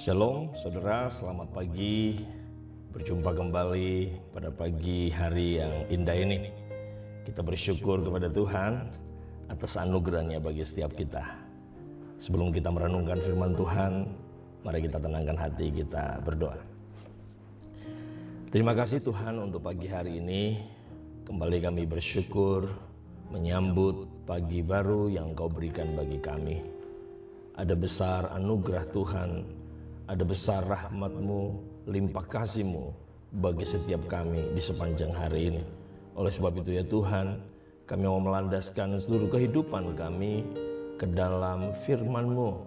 Shalom saudara, selamat pagi. Berjumpa kembali pada pagi hari yang indah ini. Kita bersyukur kepada Tuhan atas anugerahnya bagi setiap kita. Sebelum kita merenungkan firman Tuhan, mari kita tenangkan hati, kita berdoa. Terima kasih Tuhan untuk pagi hari ini. Kembali kami bersyukur menyambut pagi baru yang Kau berikan bagi kami. Ada besar anugerah Tuhan, ada besar rahmat-Mu, limpah kasih-Mu bagi setiap kami di sepanjang hari ini. Oleh sebab itu ya Tuhan, kami mau melandaskan seluruh kehidupan kami ke dalam firman-Mu,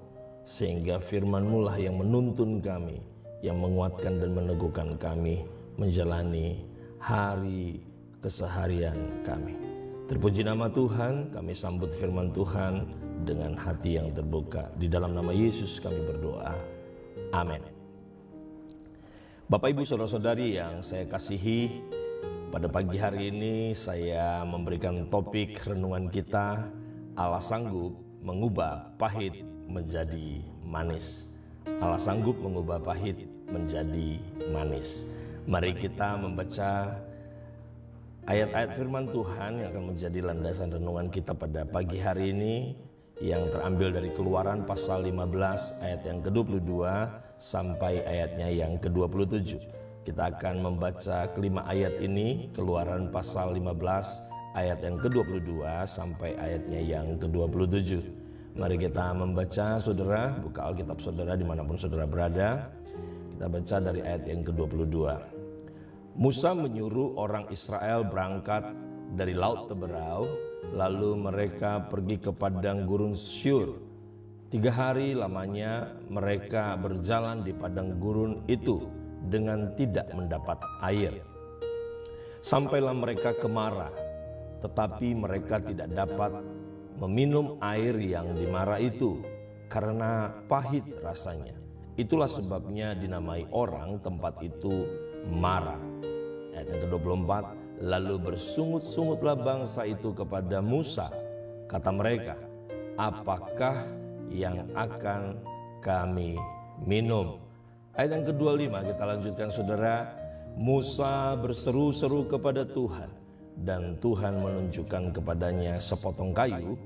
sehingga firman-Mu lah yang menuntun kami, yang menguatkan dan meneguhkan kami menjalani hari keseharian kami. Terpuji nama Tuhan, kami sambut firman Tuhan dengan hati yang terbuka. Di dalam nama Yesus kami berdoa. Amin. Bapak Ibu Saudara-saudari yang saya kasihi, pada pagi hari ini saya memberikan topik renungan kita, Allah sanggup mengubah pahit menjadi manis. Allah sanggup mengubah pahit menjadi manis. Mari kita membaca ayat-ayat firman Tuhan yang akan menjadi landasan renungan kita pada pagi hari ini, yang terambil dari Keluaran pasal 15 ayat yang ke-22 sampai ayatnya yang ke-27. Kita akan membaca kelima ayat ini, Keluaran pasal 15 ayat yang ke-22 sampai ayatnya yang ke-27. Mari kita membaca, saudara, buka Alkitab saudara dimanapun saudara berada. Kita baca dari ayat yang ke-22. Musa menyuruh orang Israel berangkat dari Laut Teberau, lalu mereka pergi ke padang gurun Syur. 3 hari lamanya mereka berjalan di padang gurun itu dengan tidak mendapat air. Sampailah mereka ke Mara, tetapi mereka tidak dapat meminum air yang di Mara itu karena pahit rasanya. Itulah sebabnya dinamai orang tempat itu Mara. Ayat yang ke-24, lalu bersungut-sungutlah bangsa itu kepada Musa. Kata mereka, apakah yang akan kami minum? Ayat yang ke-25 kita lanjutkan saudara. Musa berseru-seru kepada Tuhan, dan Tuhan menunjukkan kepadanya sepotong kayu.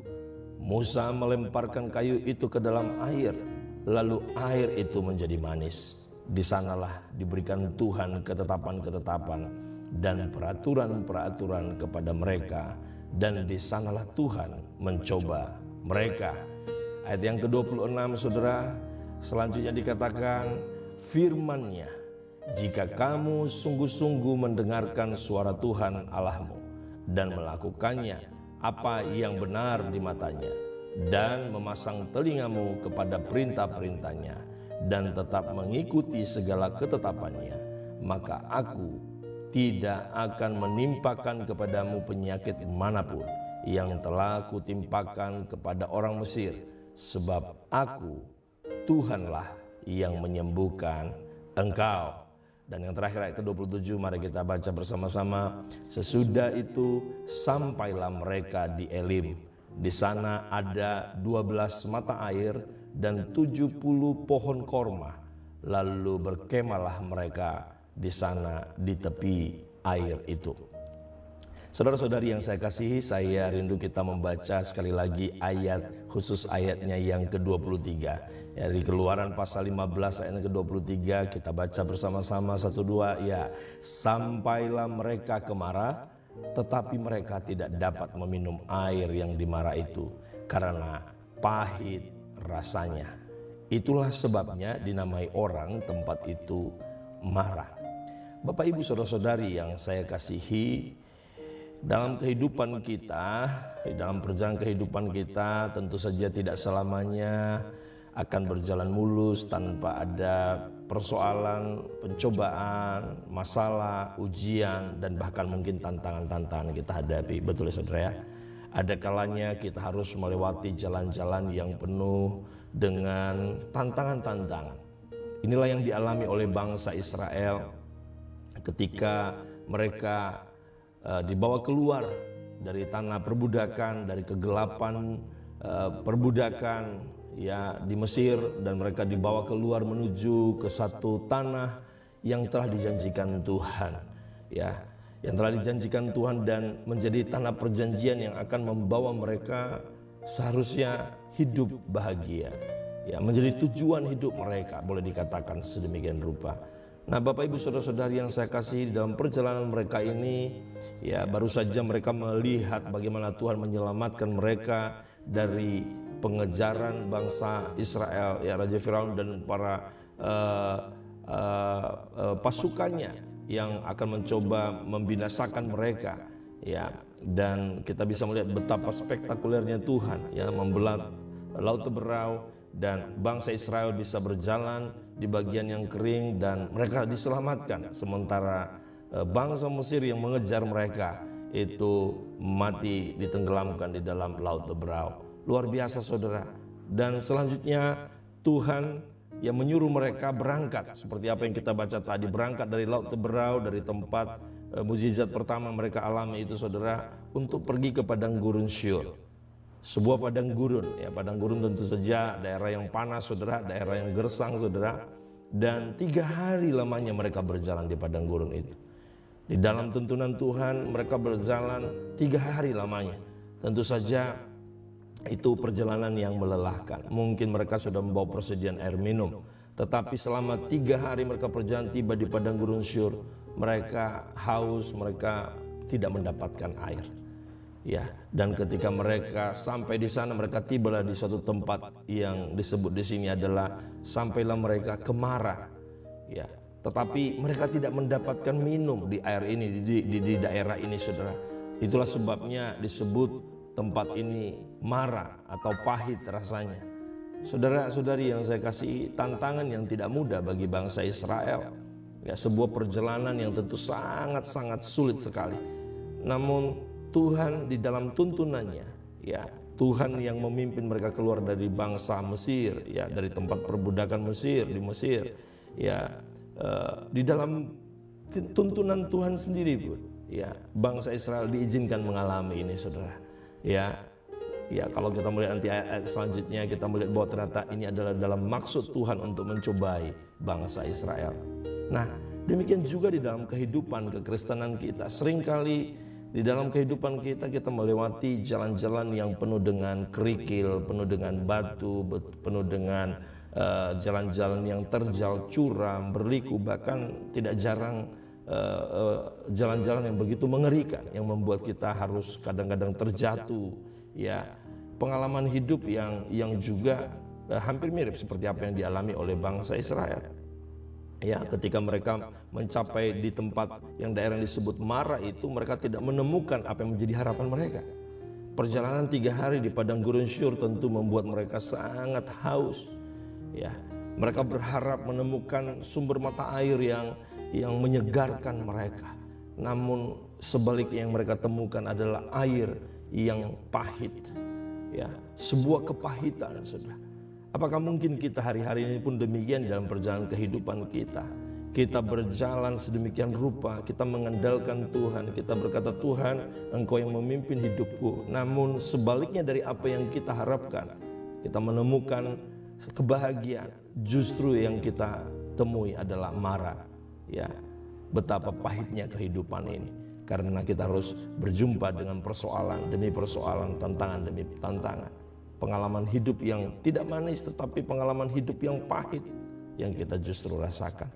Musa melemparkan kayu itu ke dalam air, lalu air itu menjadi manis. Di sanalah diberikan Tuhan ketetapan-ketetapan dan peraturan-peraturan kepada mereka, dan di sanalah Tuhan mencoba mereka. Ayat yang ke-26 saudara, selanjutnya dikatakan firman-Nya, jika kamu sungguh-sungguh mendengarkan suara Tuhan Allahmu dan melakukannya apa yang benar di matanya, dan memasang telingamu kepada perintah-perintahnya, dan tetap mengikuti segala ketetapannya, maka aku tidak akan menimpakan kepadamu penyakit manapun yang telah kutimpakan kepada orang Mesir, sebab aku Tuhanlah yang menyembuhkan engkau. Dan yang terakhir ayat ke-27, mari kita baca bersama-sama. Sesudah itu sampailah mereka di Elim. Di sana ada 12 mata air dan 70 pohon korma. Lalu berkemalah mereka di sana di tepi air itu. Saudara-saudari yang saya kasihi, saya rindu kita membaca sekali lagi ayat, khusus ayatnya yang ke-23. Dari Keluaran pasal 15 ayat ke-23, kita baca bersama-sama 1-2 ya. Sampailah mereka ke Mara, tetapi mereka tidak dapat meminum air yang di Mara itu karena pahit rasanya. Itulah sebabnya dinamai orang tempat itu Mara. Bapak Ibu Saudara-saudari yang saya kasihi, dalam kehidupan kita, dalam perjalanan kehidupan kita, tentu saja tidak selamanya akan berjalan mulus tanpa ada persoalan, pencobaan, masalah, ujian, dan bahkan mungkin tantangan-tantangan kita hadapi. Betul ya saudara ya? Ada kalanya kita harus melewati jalan-jalan yang penuh dengan tantangan-tantangan. Inilah yang dialami oleh bangsa Israel ketika mereka dibawa keluar dari tanah perbudakan, dari kegelapan perbudakan ya di Mesir, dan mereka dibawa keluar menuju ke satu tanah yang telah dijanjikan Tuhan, ya, yang telah dijanjikan Tuhan dan menjadi tanah perjanjian yang akan membawa mereka seharusnya hidup bahagia, ya, menjadi tujuan hidup mereka, boleh dikatakan sedemikian rupa. Nah, Bapak Ibu Saudara-saudari yang saya kasihi, di dalam perjalanan mereka ini, ya, baru saja mereka melihat bagaimana Tuhan menyelamatkan mereka dari pengejaran bangsa Israel, ya, Raja Firaun dan para pasukannya yang akan mencoba membinasakan mereka, ya. Dan kita bisa melihat betapa spektakulernya Tuhan, ya, membelah Laut Teberau, dan bangsa Israel bisa berjalan di bagian yang kering dan mereka diselamatkan, sementara bangsa Mesir yang mengejar mereka itu mati ditenggelamkan di dalam Laut Teberau. Luar biasa, saudara. Dan selanjutnya Tuhan yang menyuruh mereka berangkat, seperti apa yang kita baca tadi, berangkat dari Laut Teberau, dari tempat mukjizat pertama mereka alami itu, saudara, untuk pergi ke padang gurun Syur. Sebuah padang gurun, ya, padang gurun tentu saja daerah yang panas, saudara, daerah yang gersang, saudara. Dan 3 hari lamanya mereka berjalan di padang gurun itu. Di dalam tuntunan Tuhan mereka berjalan 3 hari lamanya. Tentu saja itu perjalanan yang melelahkan. Mungkin mereka sudah membawa persediaan air minum, tetapi selama 3 hari mereka berjalan, tiba di padang gurun Syur, mereka haus, mereka tidak mendapatkan air, ya. Dan ketika mereka sampai di sana, mereka tibalah di suatu tempat yang disebut di sini adalah sampailah mereka ke Mara, ya. Tetapi mereka tidak mendapatkan minum di air ini, di daerah ini, saudara. Itulah sebabnya disebut tempat ini Mara atau pahit rasanya. Saudara-saudari yang saya kasih, tantangan yang tidak mudah bagi bangsa Israel, ya, sebuah perjalanan yang tentu sangat-sangat sulit sekali. Namun Tuhan di dalam tuntunannya, ya, Tuhan yang memimpin mereka keluar dari bangsa Mesir, ya, dari tempat perbudakan Mesir di Mesir, ya, di dalam tuntunan Tuhan sendiri pun, ya, bangsa Israel diizinkan mengalami ini, saudara. Ya, kalau kita melihat nanti ayat selanjutnya, kita melihat bahwa ternyata ini adalah dalam maksud Tuhan untuk mencobai bangsa Israel. Nah, demikian juga di dalam kehidupan kekristenan kita. Seringkali di dalam kehidupan kita, kita melewati jalan-jalan yang penuh dengan kerikil, penuh dengan batu, penuh dengan jalan-jalan yang terjal, curam, berliku, bahkan tidak jarang jalan-jalan yang begitu mengerikan, yang membuat kita harus kadang-kadang terjatuh, ya. Pengalaman hidup yang juga hampir mirip seperti apa yang dialami oleh bangsa Israel, ya. Ketika mereka mencapai di tempat yang daerah yang disebut Mara itu, mereka tidak menemukan apa yang menjadi harapan mereka. Perjalanan 3 hari di padang gurun Syur tentu membuat mereka sangat haus, ya. Mereka berharap menemukan sumber mata air yang menyegarkan mereka. Namun sebaliknya yang mereka temukan adalah air yang pahit, ya, sebuah kepahitan, saudara. Apakah mungkin kita hari-hari ini pun demikian dalam perjalanan kehidupan kita? Kita berjalan sedemikian rupa, kita mengandalkan Tuhan, kita berkata, Tuhan, Engkau yang memimpin hidupku. Namun sebaliknya dari apa yang kita harapkan, kita menemukan kebahagiaan, justru yang kita temui adalah Mara, ya. Betapa pahitnya kehidupan ini, karena kita harus berjumpa dengan persoalan demi persoalan, tantangan demi tantangan. Pengalaman hidup yang tidak manis, tetapi pengalaman hidup yang pahit yang kita justru rasakan.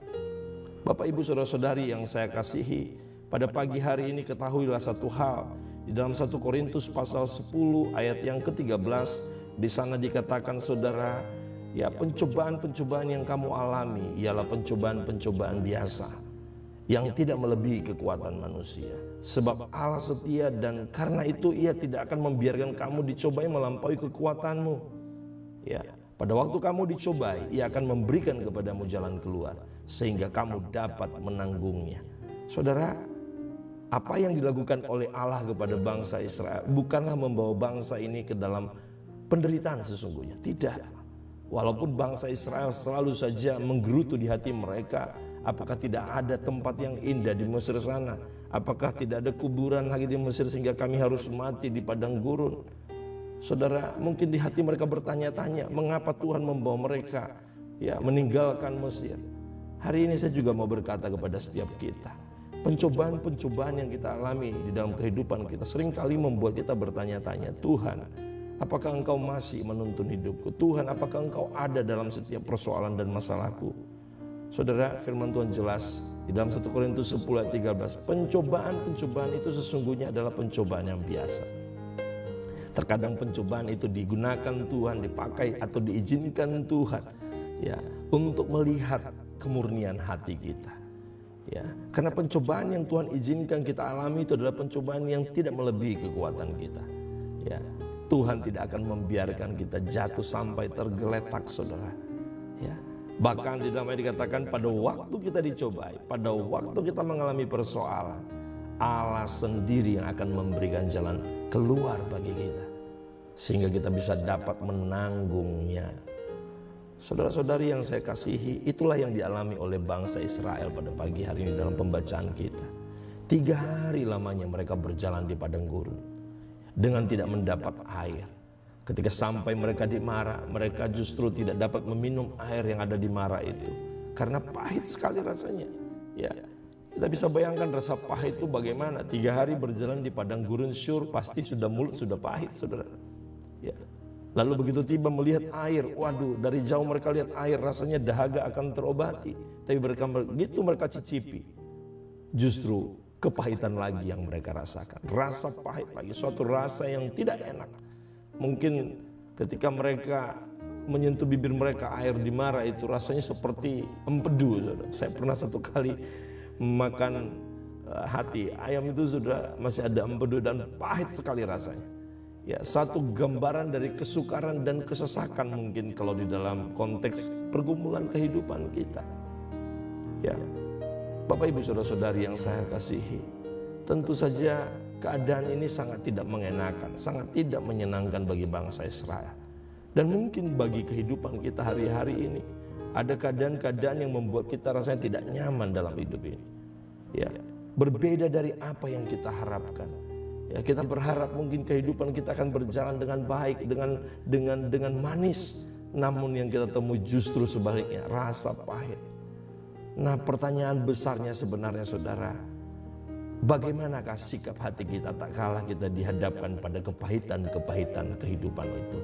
Bapak Ibu Saudara-saudari yang saya kasihi, pada pagi hari ini ketahuilah satu hal. Di dalam 1 Korintus pasal 10 ayat yang ke-13, di sana dikatakan, saudara, ya, pencobaan-pencobaan yang kamu alami ialah pencobaan-pencobaan biasa yang tidak melebihi kekuatan manusia. Sebab Allah setia, dan karena itu Ia tidak akan membiarkan kamu dicobai melampaui kekuatanmu. Ya, pada waktu kamu dicobai, Ia akan memberikan kepadamu jalan keluar sehingga kamu dapat menanggungnya. Saudara, apa yang dilakukan oleh Allah kepada bangsa Israel bukanlah membawa bangsa ini ke dalam penderitaan sesungguhnya, tidak. Walaupun bangsa Israel selalu saja menggerutu di hati mereka, apakah tidak ada tempat yang indah di Mesir sana? Apakah tidak ada kuburan lagi di Mesir sehingga kami harus mati di padang gurun? Saudara, mungkin di hati mereka bertanya-tanya, mengapa Tuhan membawa mereka meninggalkan Mesir. Hari ini saya juga mau berkata kepada setiap kita, pencobaan-pencobaan yang kita alami di dalam kehidupan kita seringkali membuat kita bertanya-tanya, Tuhan, apakah Engkau masih menuntun hidupku? Tuhan, apakah Engkau ada dalam setiap persoalan dan masalahku? Saudara, firman Tuhan jelas di dalam 1 Korintus 10 ayat 13, pencobaan-pencobaan itu sesungguhnya adalah pencobaan yang biasa. Terkadang pencobaan itu digunakan Tuhan, dipakai atau diizinkan Tuhan untuk melihat kemurnian hati kita. Karena pencobaan yang Tuhan izinkan kita alami itu adalah pencobaan yang tidak melebihi kekuatan kita. Tuhan tidak akan membiarkan kita jatuh sampai tergeletak, saudara. Bahkan di dalam ayat dikatakan pada waktu kita dicobai, pada waktu kita mengalami persoalan, Allah sendiri yang akan memberikan jalan keluar bagi kita, sehingga kita bisa dapat menanggungnya. Saudara-saudari yang saya kasihi, itulah yang dialami oleh bangsa Israel pada pagi hari ini dalam pembacaan kita. 3 hari lamanya mereka berjalan di padang gurun dengan tidak mendapat air. Ketika sampai mereka di Mara, mereka justru tidak dapat meminum air yang ada di Mara itu, karena pahit sekali rasanya. Kita bisa bayangkan rasa pahit itu bagaimana. 3 hari berjalan di padang gurun Syur, pasti mulut sudah pahit, saudara. Lalu begitu tiba melihat air, waduh, dari jauh mereka lihat air, rasanya dahaga akan terobati. Tapi begitu mereka cicipi, justru kepahitan lagi yang mereka rasakan. Rasa pahit lagi, suatu rasa yang tidak enak. Mungkin ketika mereka menyentuh bibir mereka, air di Mara itu rasanya seperti empedu, saudara. Saya pernah satu kali makan hati ayam itu, sudah masih ada empedu dan pahit sekali rasanya. Satu gambaran dari kesukaran dan kesesakan mungkin kalau di dalam konteks pergumulan kehidupan kita. Bapak Ibu saudara-saudari yang saya kasihi, tentu saja keadaan ini sangat tidak mengenakan, sangat tidak menyenangkan bagi bangsa Israel. Dan mungkin bagi kehidupan kita hari-hari ini, ada keadaan-keadaan yang membuat kita rasanya tidak nyaman dalam hidup ini. Berbeda dari apa yang kita harapkan. Kita berharap mungkin kehidupan kita akan berjalan dengan baik, dengan manis. Namun yang kita temui justru sebaliknya, rasa pahit. Nah, pertanyaan besarnya sebenarnya, saudara, bagaimanakah sikap hati kita tak kalah kita dihadapkan pada kepahitan-kepahitan kehidupan itu?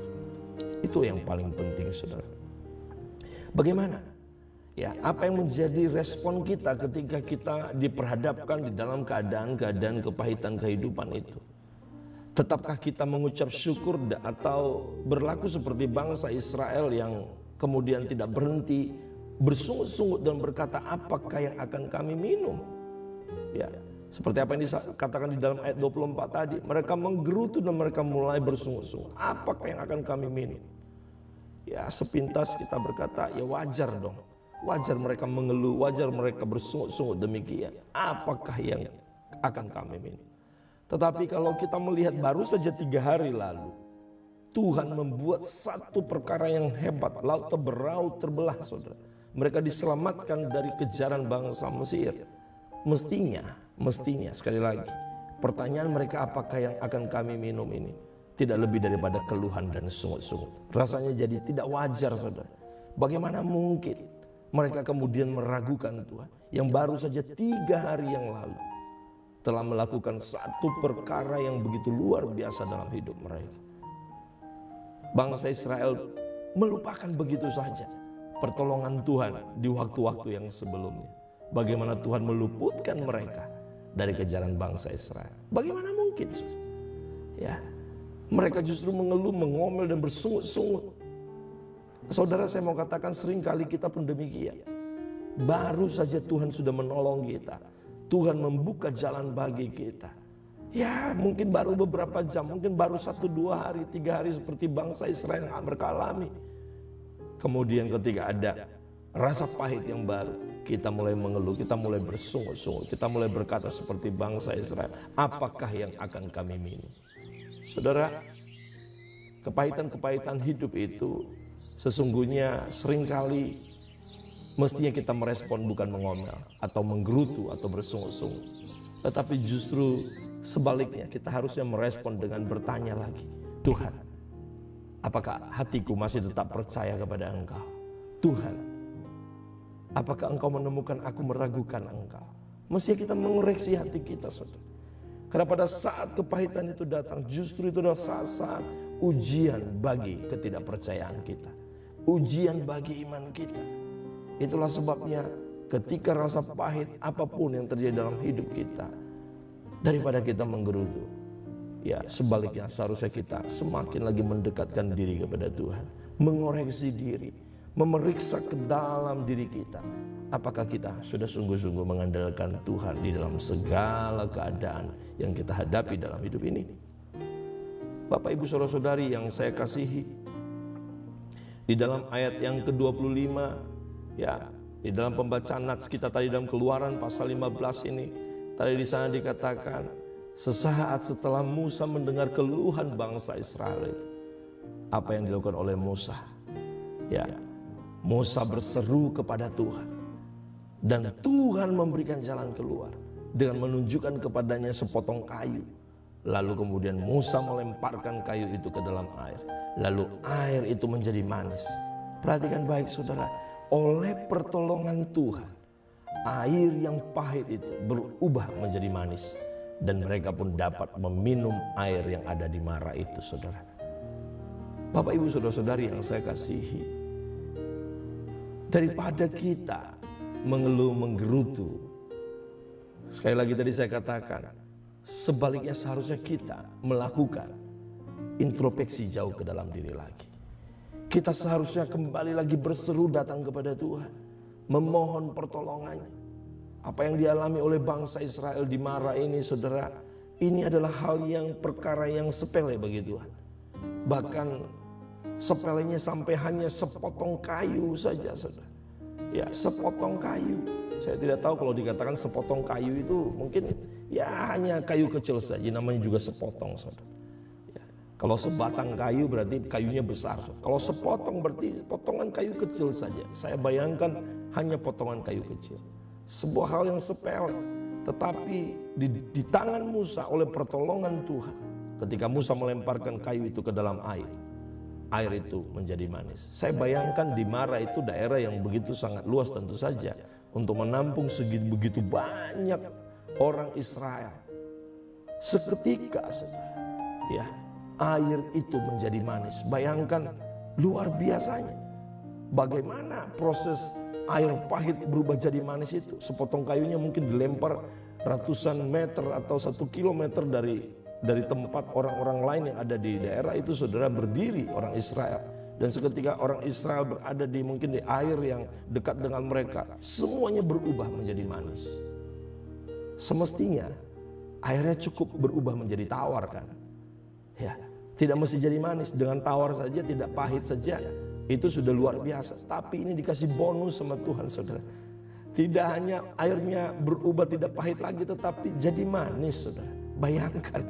Itu yang paling penting, saudara. Bagaimana? Apa yang menjadi respon kita ketika kita diperhadapkan di dalam keadaan-keadaan kepahitan kehidupan itu? Tetapkah kita mengucap syukur atau berlaku seperti bangsa Israel yang kemudian tidak berhenti bersungut-sungut dan berkata, apakah yang akan kami minum? Seperti apa yang dikatakan di dalam ayat 24 tadi, mereka menggerutu dan mereka mulai bersungut-sungut, apakah yang akan kami minum? Sepintas kita berkata, wajar dong. Wajar mereka mengeluh, wajar mereka bersungut-sungut demikian. Apakah yang akan kami minum? Tetapi kalau kita melihat baru saja 3 hari lalu, Tuhan membuat satu perkara yang hebat. Laut berau terbelah, saudara. Mereka diselamatkan dari kejaran bangsa Mesir. Mestinya sekali lagi, pertanyaan mereka, apakah yang akan kami minum ini? Tidak lebih daripada keluhan dan sungut-sungut. Rasanya jadi tidak wajar, saudara. Bagaimana mungkin mereka kemudian meragukan Tuhan yang baru saja 3 hari yang lalu telah melakukan satu perkara yang begitu luar biasa dalam hidup mereka. Bangsa Israel melupakan begitu saja pertolongan Tuhan di waktu-waktu yang sebelumnya. Bagaimana Tuhan meluputkan mereka dari kejaran bangsa Israel? Bagaimana mungkin? Mereka justru mengeluh, mengomel dan bersungut-sungut. Saudara, saya mau katakan seringkali kita pun demikian. Baru saja Tuhan sudah menolong kita, Tuhan membuka jalan bagi kita. Mungkin baru beberapa jam, mungkin baru 1-2 hari, 3 hari seperti bangsa Israel yang mereka alami. Kemudian ketika ada rasa pahit yang baru, kita mulai mengeluh, kita mulai bersungut-sungut, kita mulai berkata seperti bangsa Israel, apakah yang akan kami minum? Saudara, kepahitan-kepahitan hidup itu sesungguhnya seringkali mestinya kita merespon bukan mengomel atau menggerutu atau bersungut-sungut. Tetapi justru sebaliknya, kita harusnya merespon dengan bertanya lagi, Tuhan, Apakah hatiku masih tetap percaya kepada Engkau? Tuhan, apakah Engkau menemukan aku meragukan Engkau? Mesti kita mengoreksi hati kita, saudara. Karena pada saat kepahitan itu datang, justru itu adalah saat-saat ujian bagi ketidakpercayaan kita, ujian bagi iman kita. Itulah sebabnya ketika rasa pahit apapun yang terjadi dalam hidup kita, daripada kita menggerutu, ya sebaliknya seharusnya kita semakin lagi mendekatkan diri kepada Tuhan, mengoreksi diri, memeriksa ke dalam diri kita. Apakah kita sudah sungguh-sungguh mengandalkan Tuhan di dalam segala keadaan yang kita hadapi dalam hidup ini? Bapak, Ibu, Saudara-saudari yang saya kasihi, di dalam ayat yang ke-25, ya, di dalam pembacaan nats kita tadi dalam Keluaran pasal 15 ini, tadi di sana dikatakan, sesaat setelah Musa mendengar keluhan bangsa Israel itu, apa yang dilakukan oleh Musa? Ya, Musa berseru kepada Tuhan, dan Tuhan memberikan jalan keluar dengan menunjukkan kepadanya sepotong kayu. Lalu kemudian Musa melemparkan kayu itu ke dalam air, lalu air itu menjadi manis. Perhatikan baik, saudara, oleh pertolongan Tuhan, air yang pahit itu berubah menjadi manis, dan mereka pun dapat meminum air yang ada di Mara itu, saudara. Bapak, Ibu, Saudara-saudari yang saya kasihi, daripada kita mengeluh menggerutu, sekali lagi tadi saya katakan, sebaliknya seharusnya kita melakukan introspeksi jauh ke dalam diri lagi. Kita seharusnya kembali lagi berseru datang kepada Tuhan, memohon pertolongannya. Apa yang dialami oleh bangsa Israel di Mara ini, saudara, ini adalah hal yang perkara yang sepele bagi Tuhan. Bahkan sepelenya sampai hanya sepotong kayu saja, saudara. Ya, sepotong kayu. Saya tidak tahu kalau dikatakan sepotong kayu itu mungkin ya hanya kayu kecil saja, namanya juga sepotong, saudara. Ya, kalau sebatang kayu berarti kayunya besar, saudara. Kalau sepotong berarti potongan kayu kecil saja. Saya bayangkan hanya potongan kayu kecil. Sebuah hal yang sepele, tetapi di tangan Musa oleh pertolongan Tuhan, ketika Musa melemparkan kayu itu ke dalam air, air itu menjadi manis. Saya bayangkan di Mara itu daerah yang begitu sangat luas tentu saja untuk menampung begitu banyak orang Israel. Seketika, saudara, ya, air itu menjadi manis. Bayangkan luar biasanya bagaimana proses air pahit berubah jadi manis itu. Sepotong kayunya mungkin dilempar ratusan meter atau 1 kilometer dari tempat orang-orang lain yang ada di daerah itu, saudara, berdiri orang Israel. Dan seketika orang Israel berada mungkin di air yang dekat dengan mereka, semuanya berubah menjadi manis. Semestinya airnya cukup berubah menjadi tawar, kan? Ya, tidak mesti jadi manis, dengan tawar saja, tidak pahit saja, itu sudah luar biasa. Tapi ini dikasih bonus sama Tuhan, saudara. Tidak hanya airnya berubah tidak pahit lagi, tetapi jadi manis, saudara. Bayangkan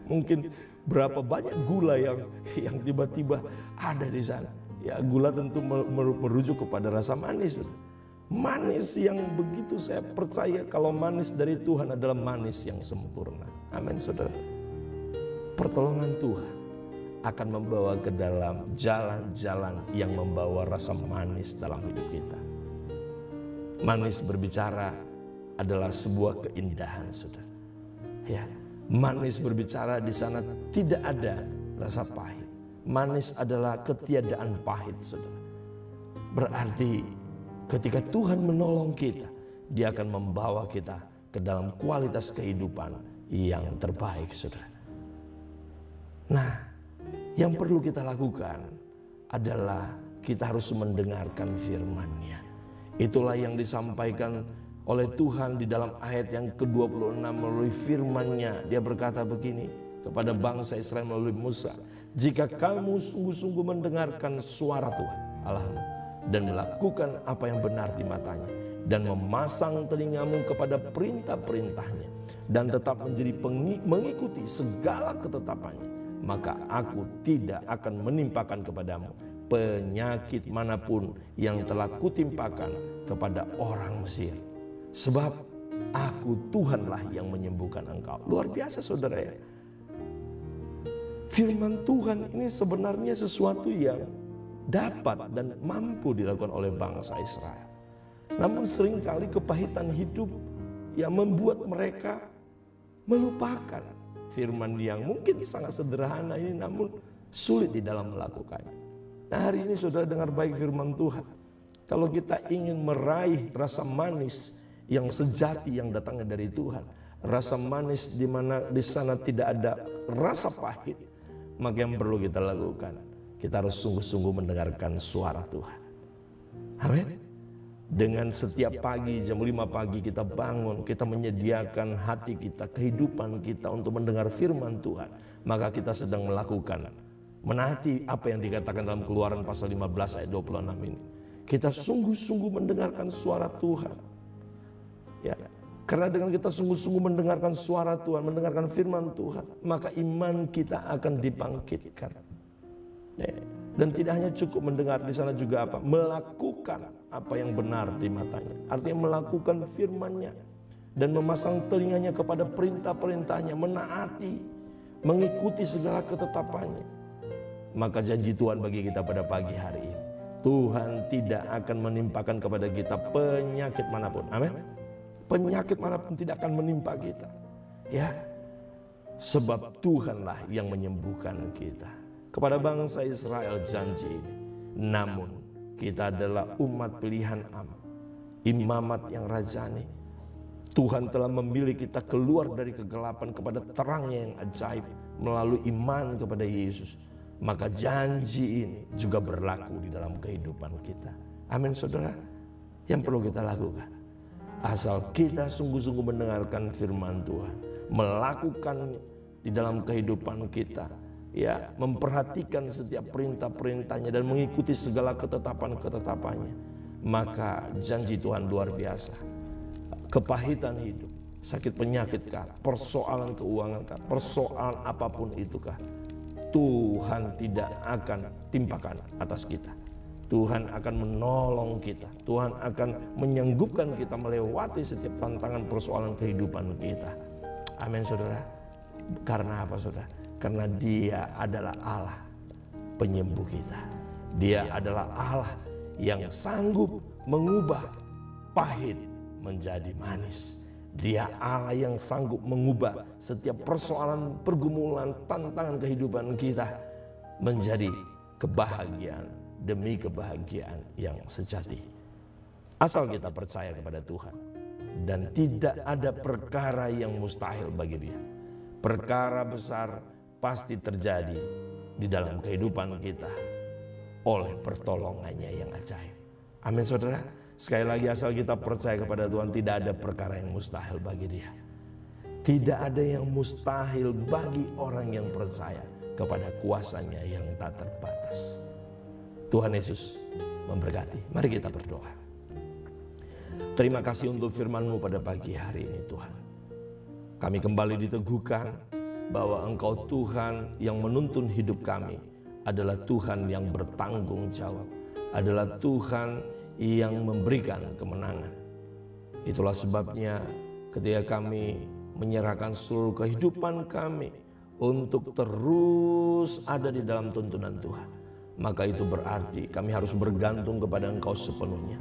mungkin berapa banyak gula yang tiba-tiba ada di sana. Ya, gula tentu merujuk kepada rasa manis. Manis yang begitu saya percaya kalau manis dari Tuhan adalah manis yang sempurna. Amin, saudara. Pertolongan Tuhan akan membawa ke dalam jalan-jalan yang membawa rasa manis dalam hidup kita. Manis berbicara adalah sebuah keindahan, saudara. Ya, manis berbicara di sana tidak ada rasa pahit. Manis adalah ketiadaan pahit, saudara. Berarti ketika Tuhan menolong kita, Dia akan membawa kita ke dalam kualitas kehidupan yang terbaik, saudara. Nah, yang perlu kita lakukan adalah kita harus mendengarkan firman-Nya. Itulah yang disampaikan oleh Tuhan di dalam ayat yang ke-26 melalui firman-Nya. Dia berkata begini kepada bangsa Israel melalui Musa, jika kamu sungguh-sungguh mendengarkan suara Tuhan Allahmu dan melakukan apa yang benar di matanya, dan memasang telingamu kepada perintah-perintahnya, dan tetap menjadi mengikuti segala ketetapannya, maka aku tidak akan menimpakan kepadamu penyakit manapun yang telah kutimpakan kepada orang Mesir. Sebab aku Tuhanlah yang menyembuhkan engkau. Luar biasa, saudara, ya. Firman Tuhan ini sebenarnya sesuatu yang dapat dan mampu dilakukan oleh bangsa Israel. Namun seringkali kepahitan hidup yang membuat mereka melupakan firman yang mungkin sangat sederhana ini, namun sulit di dalam melakukannya. Nah, hari ini saudara dengar baik firman Tuhan. Kalau kita ingin meraih rasa manis yang sejati yang datangnya dari Tuhan, rasa manis di mana di sana tidak ada rasa pahit, maka yang perlu kita lakukan, kita harus sungguh-sungguh mendengarkan suara Tuhan. Amin. Dengan setiap pagi jam 5 pagi kita bangun, kita menyediakan hati kita, kehidupan kita untuk mendengar firman Tuhan, maka kita sedang melakukan, menaati apa yang dikatakan dalam Keluaran pasal 15 ayat 26 ini. Kita sungguh-sungguh mendengarkan suara Tuhan. Ya, karena dengan kita sungguh-sungguh mendengarkan suara Tuhan, mendengarkan firman Tuhan, maka iman kita akan dibangkitkan. Dan tidak hanya cukup mendengar, di sana juga apa? Melakukan apa yang benar di matanya. Artinya melakukan firman-Nya dan memasang telinganya kepada perintah-perintahnya, menaati, mengikuti segala ketetapannya. Maka janji Tuhan bagi kita pada pagi hari ini, Tuhan tidak akan menimpakan kepada kita penyakit manapun. Amin. Penyakit manapun tidak akan menimpa kita. Ya. Sebab Tuhanlah yang menyembuhkan kita. Kepada bangsa Israel janji ini. Namun kita adalah umat pilihan imamat yang rajani. Tuhan telah memilih kita keluar dari kegelapan kepada terangnya yang ajaib melalui iman kepada Yesus. Maka janji ini juga berlaku di dalam kehidupan kita. Amin saudara. Yang perlu kita lakukan, asal kita sungguh-sungguh mendengarkan firman Tuhan, melakukan di dalam kehidupan kita, ya, memperhatikan setiap perintah-perintahnya dan mengikuti segala ketetapan-ketetapannya, maka janji Tuhan luar biasa. Kepahitan hidup, sakit penyakit kah, persoalan keuangan kah, persoalan apapun itu kah, Tuhan tidak akan timpakan atas kita. Tuhan akan menolong kita. Tuhan akan menyanggupkan kita melewati setiap tantangan persoalan kehidupan kita. Amin saudara. Karena apa saudara? Karena Dia adalah Allah penyembuh kita. Dia adalah Allah yang sanggup mengubah pahit menjadi manis. Dia Allah yang sanggup mengubah setiap persoalan, pergumulan, tantangan kehidupan kita menjadi kebahagiaan demi kebahagiaan yang sejati. Asal kita percaya kepada Tuhan. Dan tidak ada perkara yang mustahil bagi Dia. Perkara besar pasti terjadi di dalam kehidupan kita oleh pertolongannya yang ajaib. Amin saudara. Sekali lagi, asal kita percaya kepada Tuhan, tidak ada perkara yang mustahil bagi Dia. Tidak ada yang mustahil bagi orang yang percaya kepada kuasa-Nya yang tak terbatas. Tuhan Yesus memberkati. Mari kita berdoa. Terima kasih untuk firman-Mu pada pagi hari ini Tuhan. Kami kembali diteguhkan bahwa Engkau Tuhan yang menuntun hidup kami, adalah Tuhan yang bertanggung jawab, adalah Tuhan yang memberikan kemenangan. Itulah sebabnya ketika kami menyerahkan seluruh kehidupan kami untuk terus ada di dalam tuntunan Tuhan, maka itu berarti kami harus bergantung kepada Engkau sepenuhnya.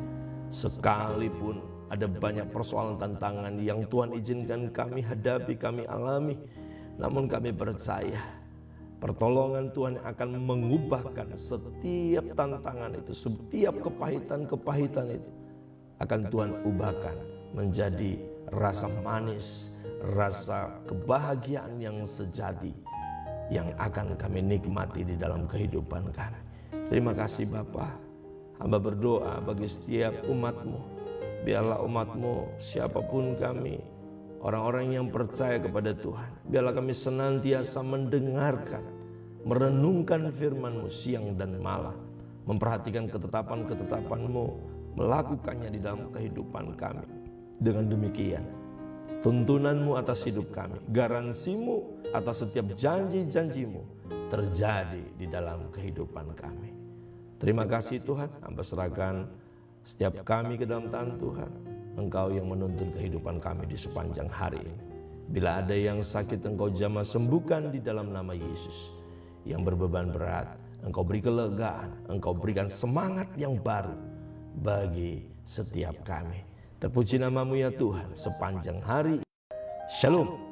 Sekalipun ada banyak persoalan tantangan yang Tuhan izinkan kami hadapi, kami alami, namun kami percaya pertolongan Tuhan akan mengubahkan setiap tantangan itu, setiap kepahitan-kepahitan itu akan Tuhan ubahkan menjadi rasa manis, rasa kebahagiaan yang sejati yang akan kami nikmati di dalam kehidupan kami. Terima kasih Bapa. Hamba berdoa bagi setiap umat-Mu. Biarlah umat-Mu, siapapun kami, orang-orang yang percaya kepada Tuhan, biarlah kami senantiasa mendengarkan, merenungkan firman-Mu siang dan malam, memperhatikan ketetapan-ketetapan-Mu, melakukannya di dalam kehidupan kami. Dengan demikian, tuntunan-Mu atas hidup kami, garansi-Mu atas setiap janji-janji-Mu terjadi di dalam kehidupan kami. Terima kasih Tuhan, hamba serahkan setiap kami ke dalam tangan Tuhan. Engkau yang menuntun kehidupan kami di sepanjang hari ini. Bila ada yang sakit, Engkau jamah sembuhkan di dalam nama Yesus. yang berbeban berat. Engkau beri kelegaan, Engkau berikan semangat yang baru bagi setiap kami. Terpuji namamu ya Tuhan sepanjang hari. Shalom.